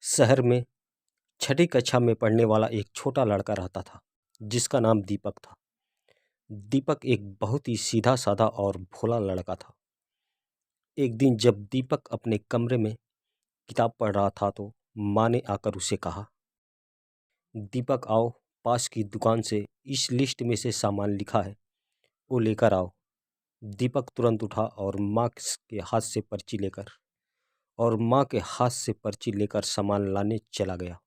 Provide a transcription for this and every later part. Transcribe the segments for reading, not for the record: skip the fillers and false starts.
शहर में छठी कक्षा में पढ़ने वाला एक छोटा लड़का रहता था जिसका नाम दीपक था। दीपक एक बहुत ही सीधा साधा और भोला लड़का था। एक दिन जब दीपक अपने कमरे में किताब पढ़ रहा था तो माँ ने आकर उसे कहा, दीपक आओ, पास की दुकान से इस लिस्ट में से सामान लिखा है वो लेकर आओ। दीपक तुरंत उठा और माँ के हाथ से पर्ची लेकर सामान लाने चला गया।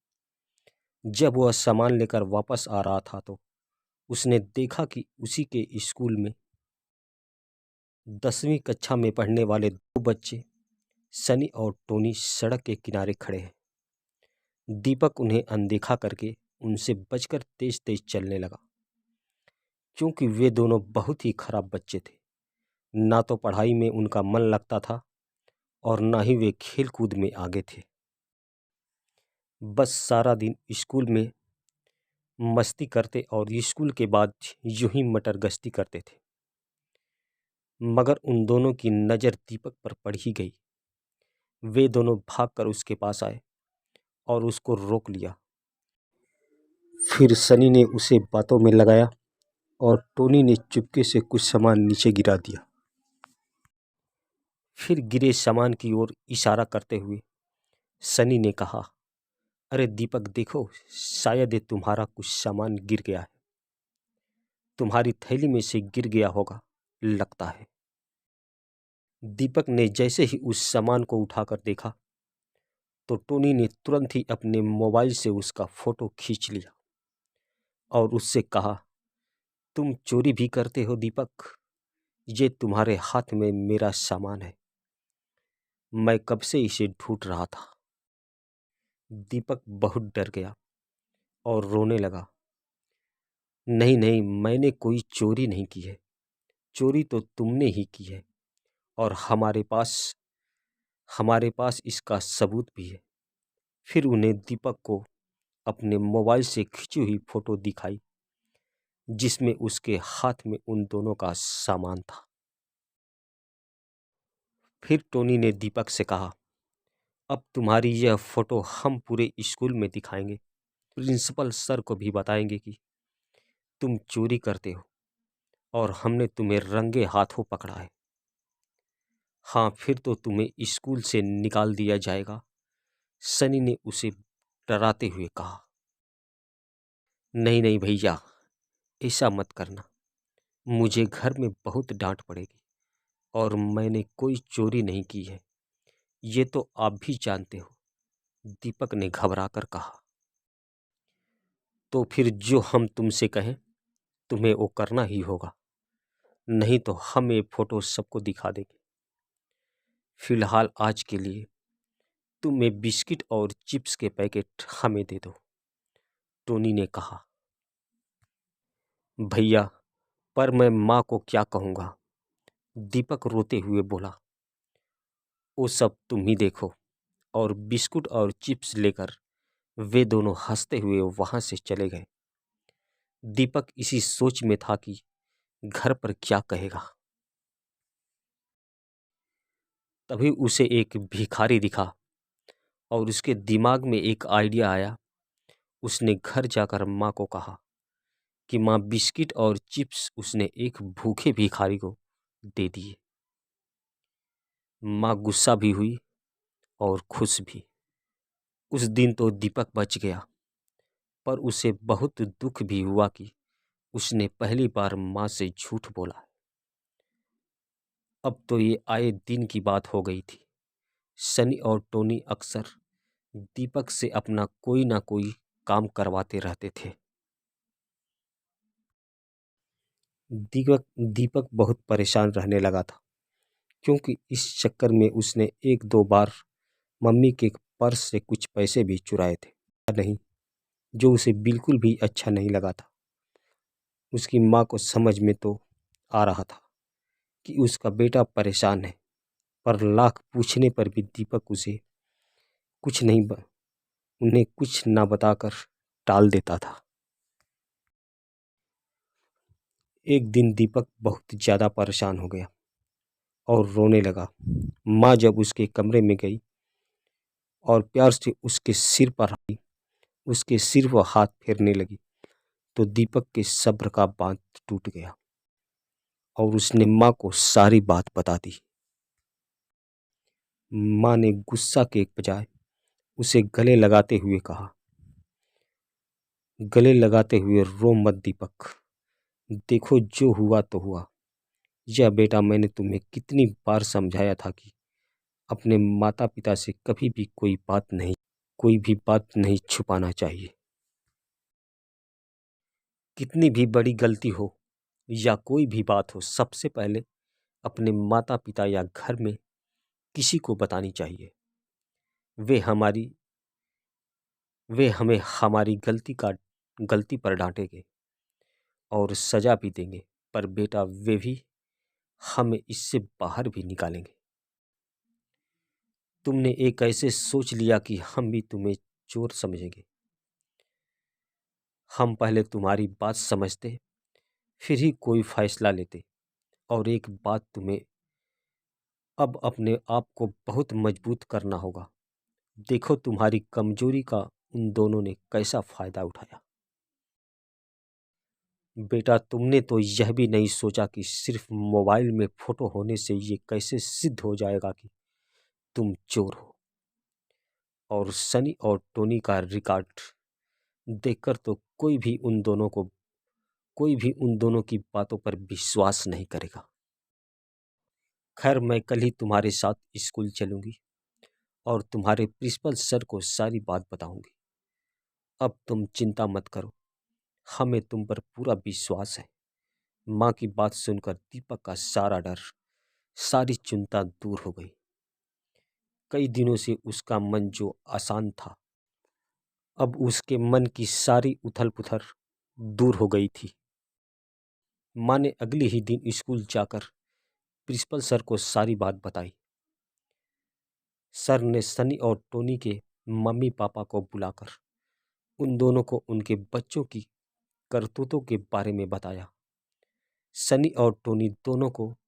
जब वह सामान लेकर वापस आ रहा था तो उसने देखा कि उसी के स्कूल में 10वीं कक्षा में पढ़ने वाले दो बच्चे सनी और टोनी सड़क के किनारे खड़े हैं। दीपक उन्हें अनदेखा करके उनसे बचकर तेज तेज चलने लगा, क्योंकि वे दोनों बहुत ही खराब बच्चे थे। ना तो पढ़ाई में उनका मन लगता था और ना ही वे खेल कूद में आगे थे। बस सारा दिन स्कूल में मस्ती करते और स्कूल के बाद यूं ही मटर गश्ती करते थे। मगर उन दोनों की नज़र दीपक पर पड़ ही गई। वे दोनों भागकर उसके पास आए और उसको रोक लिया। फिर सनी ने उसे बातों में लगाया और टोनी ने चुपके से कुछ सामान नीचे गिरा दिया। फिर गिरे सामान की ओर इशारा करते हुए सनी ने कहा, अरे दीपक देखो, शायद ये तुम्हारा कुछ सामान गिर गया है। तुम्हारी थैली में से गिर गया होगा लगता है। दीपक ने जैसे ही उस सामान को उठाकर देखा तो टोनी ने तुरंत ही अपने मोबाइल से उसका फोटो खींच लिया और उससे कहा, तुम चोरी भी करते हो दीपक? ये तुम्हारे हाथ में मेरा सामान है, मैं कब से इसे ढूंढ रहा था। दीपक बहुत डर गया और रोने लगा। नहीं नहीं, मैंने कोई चोरी नहीं की है, चोरी तो तुमने ही की है और हमारे पास इसका सबूत भी है। फिर उन्हें दीपक को अपने मोबाइल से खींची हुई फोटो दिखाई जिसमें उसके हाथ में उन दोनों का सामान था। फिर टोनी ने दीपक से कहा, अब तुम्हारी यह फोटो हम पूरे स्कूल में दिखाएंगे, प्रिंसिपल सर को भी बताएंगे कि तुम चोरी करते हो और हमने तुम्हें रंगे हाथों पकड़ा है। हाँ, फिर तो तुम्हें स्कूल से निकाल दिया जाएगा, सनी ने उसे डराते हुए कहा। नहीं नहीं भैया, ऐसा मत करना, मुझे घर में बहुत डांट पड़ेगी और मैंने कोई चोरी नहीं की है, ये तो आप भी जानते हो, दीपक ने घबराकर कहा। तो फिर जो हम तुमसे कहें तुम्हें वो करना ही होगा, नहीं तो हम ये फोटो सबको दिखा देंगे। फिलहाल आज के लिए तुम ये बिस्किट और चिप्स के पैकेट हमें दे दो, टोनी ने कहा। भैया, पर मैं माँ को क्या कहूँगा, दीपक रोते हुए बोला। वो सब तुम ही देखो। और बिस्कुट और चिप्स लेकर वे दोनों हंसते हुए वहां से चले गए। दीपक इसी सोच में था कि घर पर क्या कहेगा। तभी उसे एक भिखारी दिखा और उसके दिमाग में एक आइडिया आया। उसने घर जाकर माँ को कहा कि माँ, बिस्किट और चिप्स उसने एक भूखे भिखारी को दे दिए। माँ गुस्सा भी हुई और खुश भी। उस दिन तो दीपक बच गया, पर उसे बहुत दुख भी हुआ कि उसने पहली बार माँ से झूठ बोला। अब तो ये आए दिन की बात हो गई थी। सनी और टोनी अक्सर दीपक से अपना कोई ना कोई काम करवाते रहते थे। दीपक दीपक बहुत परेशान रहने लगा था, क्योंकि इस चक्कर में उसने एक दो बार मम्मी के पर्स से कुछ पैसे भी चुराए थे। नहीं, जो उसे बिल्कुल भी अच्छा नहीं लगा था। उसकी माँ को समझ में तो आ रहा था कि उसका बेटा परेशान है, पर लाख पूछने पर भी दीपक कुछ नहीं ब, उन्हें कुछ ना बताकर टाल देता था। एक दिन दीपक बहुत ज़्यादा परेशान हो गया और रोने लगा। माँ जब उसके कमरे में गई और प्यार से उसके सिर पर आई, उसके सिर पर हाथ फेरने लगी तो दीपक के सब्र का बांध टूट गया और उसने माँ को सारी बात बता दी। माँ ने गुस्सा के बजाय उसे गले लगाते हुए रो मत दीपक, देखो जो हुआ तो हुआ। यह बेटा मैंने तुम्हें कितनी बार समझाया था कि अपने माता पिता से कभी भी कोई भी बात नहीं छुपाना चाहिए। कितनी भी बड़ी गलती हो या कोई भी बात हो, सबसे पहले अपने माता पिता या घर में किसी को बतानी चाहिए। वे हमें हमारी गलती पर डांटेंगे और सजा भी देंगे, पर बेटा वे भी हमें इससे बाहर भी निकालेंगे। तुमने एक ऐसे सोच लिया कि हम भी तुम्हें चोर समझेंगे। हम पहले तुम्हारी बात समझते, फिर ही कोई फैसला लेते। और एक बात, तुम्हें अब अपने आप को बहुत मजबूत करना होगा। देखो तुम्हारी कमजोरी का उन दोनों ने कैसा फायदा उठाया। बेटा तुमने तो यह भी नहीं सोचा कि सिर्फ मोबाइल में फोटो होने से ये कैसे सिद्ध हो जाएगा कि तुम चोर हो। और सनी और टोनी का रिकॉर्ड देखकर तो कोई भी उन दोनों की बातों पर विश्वास नहीं करेगा। खैर मैं कल ही तुम्हारे साथ स्कूल चलूंगी और तुम्हारे प्रिंसिपल सर को सारी बात बताऊंगी। अब तुम चिंता मत करो, हमें तुम पर पूरा विश्वास है। माँ की बात सुनकर दीपक का सारा डर, सारी चिंता दूर हो गई। कई दिनों से उसका मन जो आसान था, अब उसके मन की सारी उथल पुथल दूर हो गई थी। माँ ने अगले ही दिन स्कूल जाकर प्रिंसिपल सर को सारी बात बताई। सर ने सनी और टोनी के मम्मी पापा को बुलाकर उन दोनों को उनके बच्चों की करतूतों के बारे में बताया। सनी और टोनी दोनों को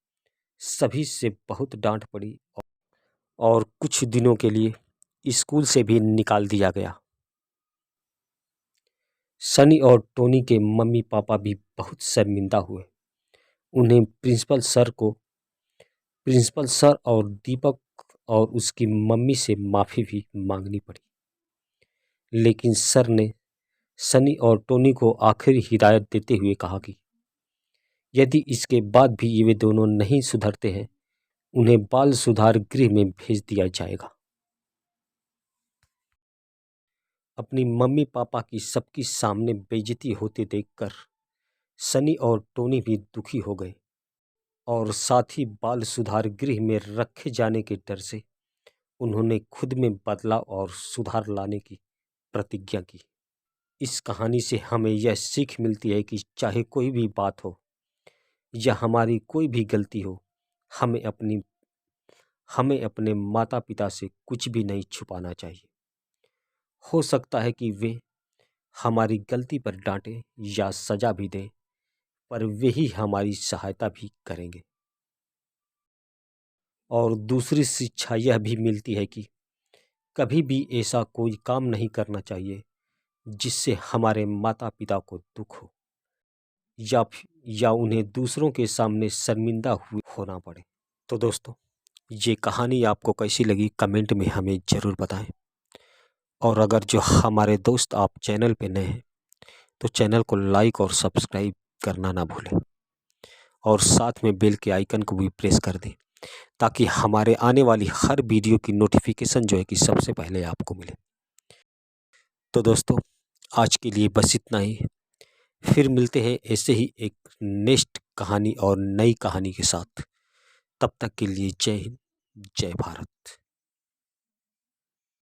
सभी से बहुत डांट पड़ी और कुछ दिनों के लिए स्कूल से भी निकाल दिया गया। सनी और टोनी के मम्मी पापा भी बहुत शर्मिंदा हुए। उन्हें प्रिंसिपल सर और दीपक और उसकी मम्मी से माफ़ी भी मांगनी पड़ी। लेकिन सर ने सनी और टोनी को आखिरी हिदायत देते हुए कहा कि यदि इसके बाद भी ये वे दोनों नहीं सुधरते हैं, उन्हें बाल सुधार गृह में भेज दिया जाएगा। अपनी मम्मी पापा की सबके सामने बेइज्जती होते देखकर सनी और टोनी भी दुखी हो गए और साथ ही बाल सुधार गृह में रखे जाने के डर से उन्होंने खुद में बदलाव और सुधार लाने की प्रतिज्ञा की। इस कहानी से हमें यह सीख मिलती है कि चाहे कोई भी बात हो या हमारी कोई भी गलती हो, हमें अपने माता पिता से कुछ भी नहीं छुपाना चाहिए। हो सकता है कि वे हमारी गलती पर डांटें या सजा भी दें, पर वे ही हमारी सहायता भी करेंगे। और दूसरी शिक्षा यह भी मिलती है कि कभी भी ऐसा कोई काम नहीं करना चाहिए जिससे हमारे माता पिता को दुख हो या उन्हें दूसरों के सामने शर्मिंदा होना पड़े। तो दोस्तों, ये कहानी आपको कैसी लगी कमेंट में हमें ज़रूर बताएं। और अगर जो हमारे दोस्त आप चैनल पे नए हैं तो चैनल को लाइक और सब्सक्राइब करना ना भूलें और साथ में बेल के आइकन को भी प्रेस कर दें ताकि हमारे आने वाली हर वीडियो की नोटिफिकेशन जो है कि सबसे पहले आपको मिले। तो दोस्तों, आज के लिए बस इतना ही। फिर मिलते हैं ऐसे ही एक नेक्स्ट कहानी और नई कहानी के साथ। तब तक के लिए जय हिंद, जय भारत।